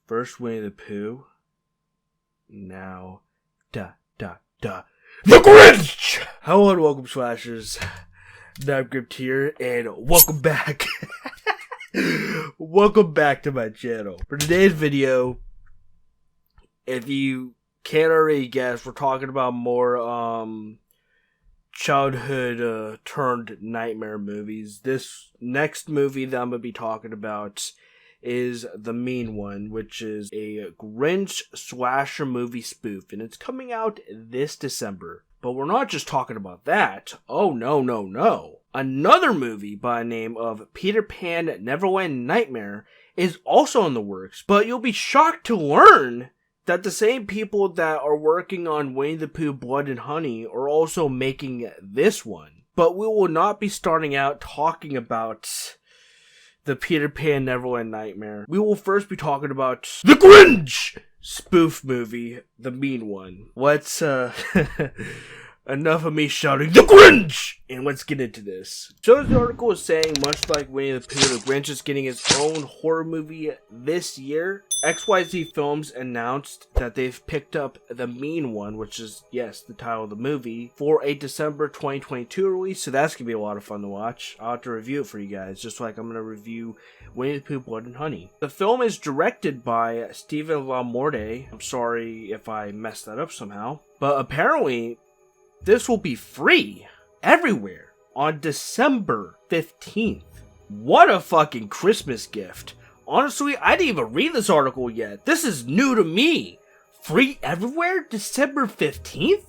First Winnie the Pooh. Now, the Grinch! Hello and welcome, Slashers. I'm Gripped here, and welcome back. Welcome back to my channel. For today's video, if you can't already guess, we're talking about more childhood turned nightmare movies. This next movie that I'm going to be talking about is The Mean One, which is a Grinch slasher movie spoof, and it's coming out this December. But we're not just talking about that. Oh, no. Another movie by the name of Peter Pan Neverland Nightmare is also in the works, but you'll be shocked to learn that the same people that are working on Winnie the Pooh Blood and Honey are also making this one. But we will not be starting out talking about the Peter Pan Neverland Nightmare. We will first be talking about the Grinch spoof movie, The Mean One. Let's, enough of me shouting, The Grinch! And let's get into this. So the article is saying, much like Winnie the Pooh, the Grinch is getting his own horror movie this year. XYZ Films announced that they've picked up The Mean One, which is, yes, the title of the movie, for a December 2022 release, so that's going to be a lot of fun to watch. I'll have to review it for you guys, just like I'm going to review Winnie the Pooh Blood and Honey. The film is directed by Stephen LaMorte. I'm sorry if I messed that up somehow. But apparently, this will be free everywhere on December 15th. What a fucking Christmas gift. Honestly, I didn't even read this article yet. This is new to me. Free everywhere? December 15th?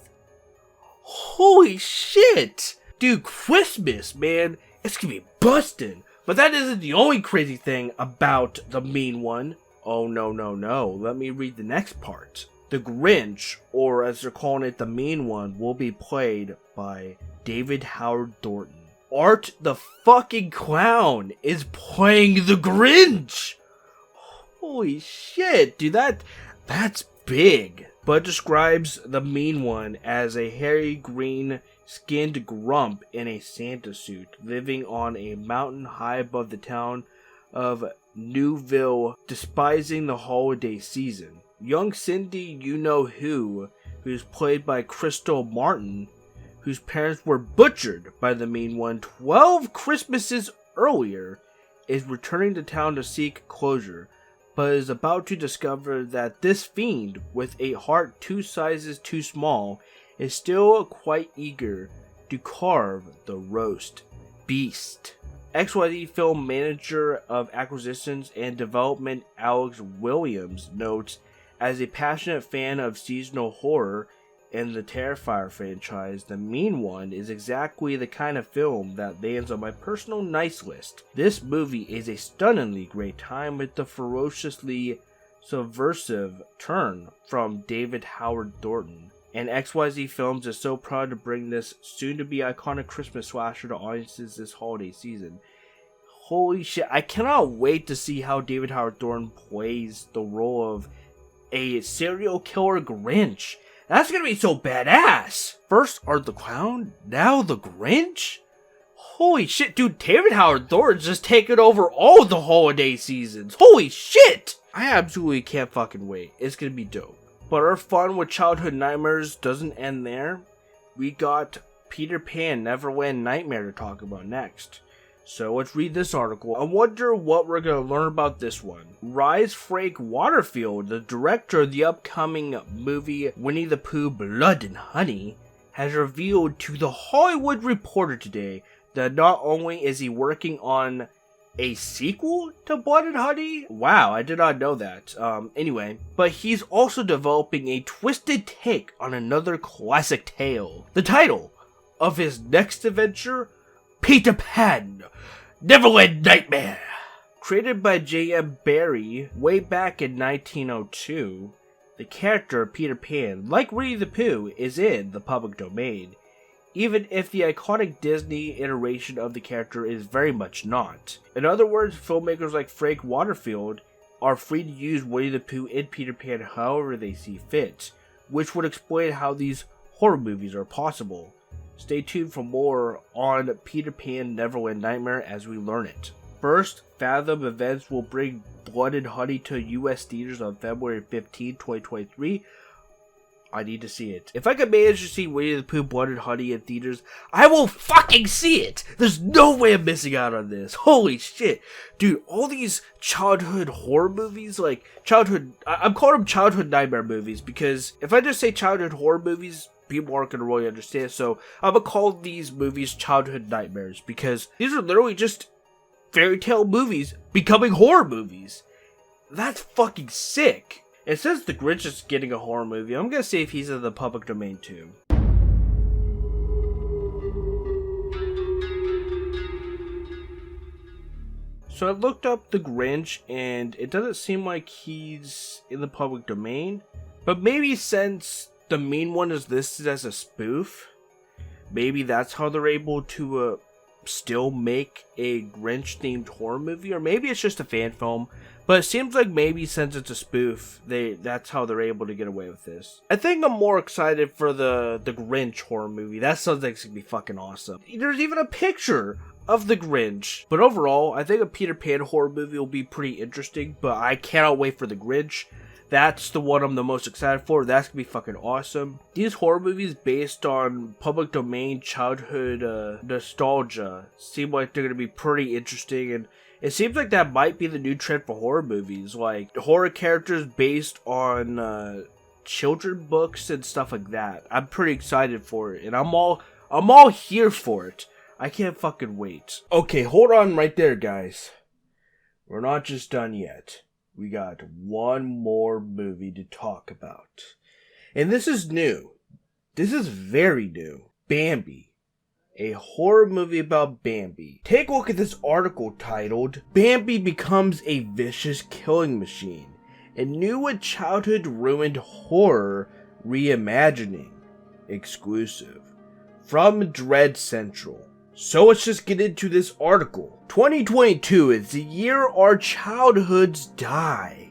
Holy shit. Dude, Christmas, man. It's gonna be bustin'. But that isn't the only crazy thing about The Mean One. Oh, no. Let me read the next part. The Grinch, or as they're calling it, The Mean One, will be played by David Howard Thornton. Art the fucking Clown is playing the Grinch! Holy shit, dude, that's big. But describes the Mean One as a hairy green skinned grump in a Santa suit, living on a mountain high above the town of Newville, despising the holiday season. Young Cindy who's played by Crystal Martin, whose parents were butchered by the Mean One 12 Christmases earlier, is returning to town to seek closure, but is about to discover that this fiend, with a heart 2 sizes too small, is still quite eager to carve the roast beast. XYZ Film Manager of Acquisitions and Development Alex Williams notes, as a passionate fan of seasonal horror and the Terrifier franchise, The Mean One is exactly the kind of film that lands on my personal nice list. This movie is a stunningly great time with the ferociously subversive turn from David Howard Thornton. And XYZ Films is so proud to bring this soon-to-be iconic Christmas slasher to audiences this holiday season. Holy shit, I cannot wait to see how David Howard Thornton plays the role of a serial killer Grinch. That's gonna be so badass. First Art the Clown, now the Grinch? Holy shit, dude, David Howard Thornton's just taking over all the holiday seasons. Holy shit! I absolutely can't fucking wait. It's gonna be dope. But our fun with childhood nightmares doesn't end there. We got Peter Pan Neverland Nightmare to talk about next. So let's read this article. I wonder what we're going to learn about this one. Rise Frank Waterfield, the director of the upcoming movie Winnie the Pooh Blood and Honey, has revealed to The Hollywood Reporter today that not only is he working on a sequel to Blood and Honey? Wow, I did not know that. Anyway, but he's also developing a twisted take on another classic tale. The title of his next adventure, Peter Pan Neverland Nightmare. Created by J.M. Barrie way back in 1902, the character of Peter Pan, like Winnie the Pooh, is in the public domain, even if the iconic Disney iteration of the character is very much not. In other words, filmmakers like Frank Waterfield are free to use Winnie the Pooh and Peter Pan however they see fit, which would explain how these horror movies are possible. Stay tuned for more on Peter Pan Neverland Nightmare as we learn it. First, Fathom Events will bring Blood and Honey to US theaters on February 15, 2023. I need to see it. If I can manage to see Winnie the Pooh Blood and Honey in theaters, I will fucking see it! There's no way I'm missing out on this. Holy shit. Dude, all these childhood horror movies, like I'm calling them childhood nightmare movies, because if I just say childhood horror movies, people aren't going to really understand. So I'm going to call these movies childhood nightmares, because these are literally just fairy tale movies becoming horror movies. That's fucking sick. It says the Grinch is getting a horror movie. I'm gonna see if he's in the public domain too. So I looked up the Grinch and it doesn't seem like he's in the public domain. But maybe since the mean one is listed as a spoof, maybe that's how they're able to still make a Grinch themed horror movie. Or maybe it's just a fan film. But it seems like maybe since it's a spoof, that's how they're able to get away with this. I think I'm more excited for the Grinch horror movie. That sounds like it's gonna be fucking awesome. There's even a picture of the Grinch. But overall, I think a Peter Pan horror movie will be pretty interesting. But I cannot wait for the Grinch. That's the one I'm the most excited for. That's gonna be fucking awesome. These horror movies based on public domain childhood nostalgia seem like they're gonna be pretty interesting, and it seems like that might be the new trend for horror movies, like horror characters based on children books and stuff like that. I'm pretty excited for it, and I'm all here for it. I can't fucking wait. Okay, hold on right there, guys. We're not just done yet. We got one more movie to talk about. And this is new. This is very new. Bambi. A horror movie about Bambi. Take a look at this article titled, Bambi Becomes a Vicious Killing Machine. A new and childhood ruined horror reimagining. Exclusive. From Dread Central. So let's just get into this article. 2022 is the year our childhoods die.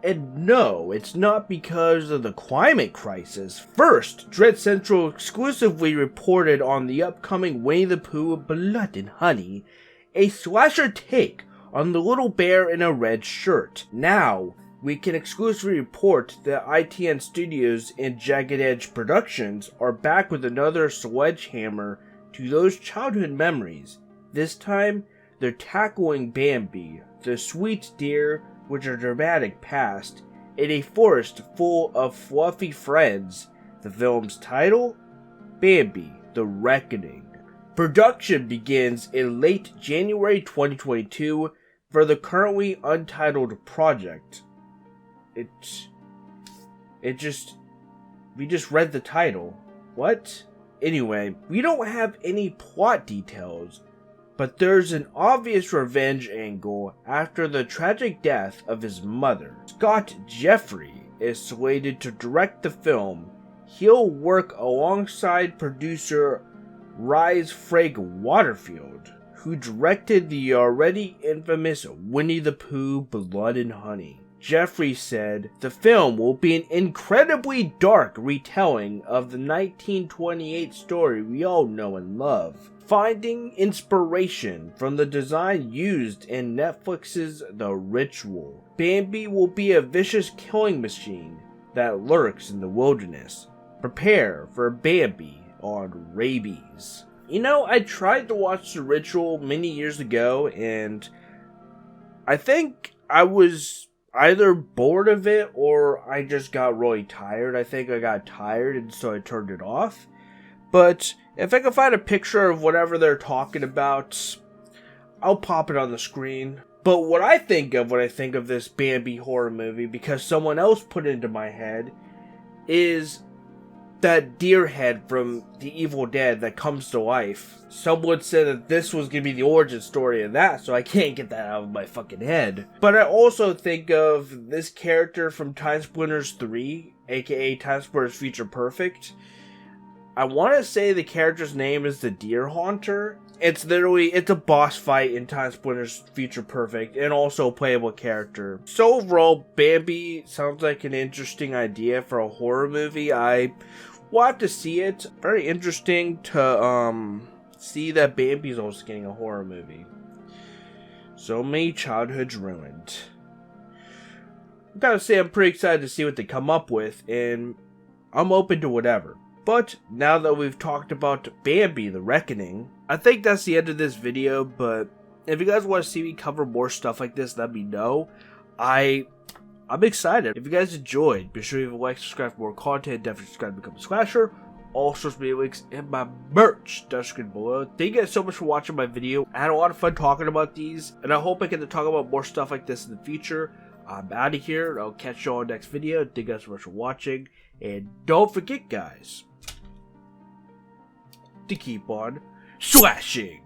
And no, it's not because of the climate crisis. First, Dread Central exclusively reported on the upcoming Winnie the Pooh Blood and Honey, a slasher take on the little bear in a red shirt. Now, we can exclusively report that ITN Studios and Jagged Edge Productions are back with another sledgehammer to those childhood memories. This time, they're tackling Bambi, the sweet deer with a dramatic past, in a forest full of fluffy friends. The film's title? Bambi, The Reckoning. Production begins in late January 2022 for the currently untitled project. We just read the title. What? Anyway, we don't have any plot details, but there's an obvious revenge angle after the tragic death of his mother. Scott Jeffrey is slated to direct the film. He'll work alongside producer Rhys Frake Waterfield, who directed the already infamous Winnie the Pooh Blood and Honey. Jeffrey said, the film will be an incredibly dark retelling of the 1928 story we all know and love, finding inspiration from the design used in Netflix's The Ritual. Bambi will be a vicious killing machine that lurks in the wilderness. Prepare for Bambi on rabies. You know, I tried to watch The Ritual many years ago, and I think I was either bored of it or I just got really tired. I think I got tired and so I turned it off. But if I can find a picture of whatever they're talking about, I'll pop it on the screen. But what I think of when I think of this Bambi horror movie, because someone else put it into my head, is that deer head from The Evil Dead that comes to life. Someone said that this was going to be the origin story of that, so I can't get that out of my fucking head. But I also think of this character from Time Splitters 3, aka Time Splitters Future Perfect. I want to say the character's name is the Deer Haunter. It's a boss fight in Time Splitters Future Perfect, and also a playable character. So overall, Bambi sounds like an interesting idea for a horror movie. We'll have to see it. Very interesting to see that Bambi's also getting a horror movie. So many childhoods ruined. I gotta say, I'm pretty excited to see what they come up with, and I'm open to whatever. But now that we've talked about Bambi, The Reckoning, I think that's the end of this video. But if you guys want to see me cover more stuff like this, let me know. I'm excited. If you guys enjoyed, be sure to like, subscribe for more content, definitely subscribe to become a slasher. All social media links in my merch description below. Thank you guys so much for watching my video. I had a lot of fun talking about these, and I hope I get to talk about more stuff like this in the future. I'm out of here. I'll catch you all next video. Thank you guys so much for watching, and don't forget, guys, to keep on slashing.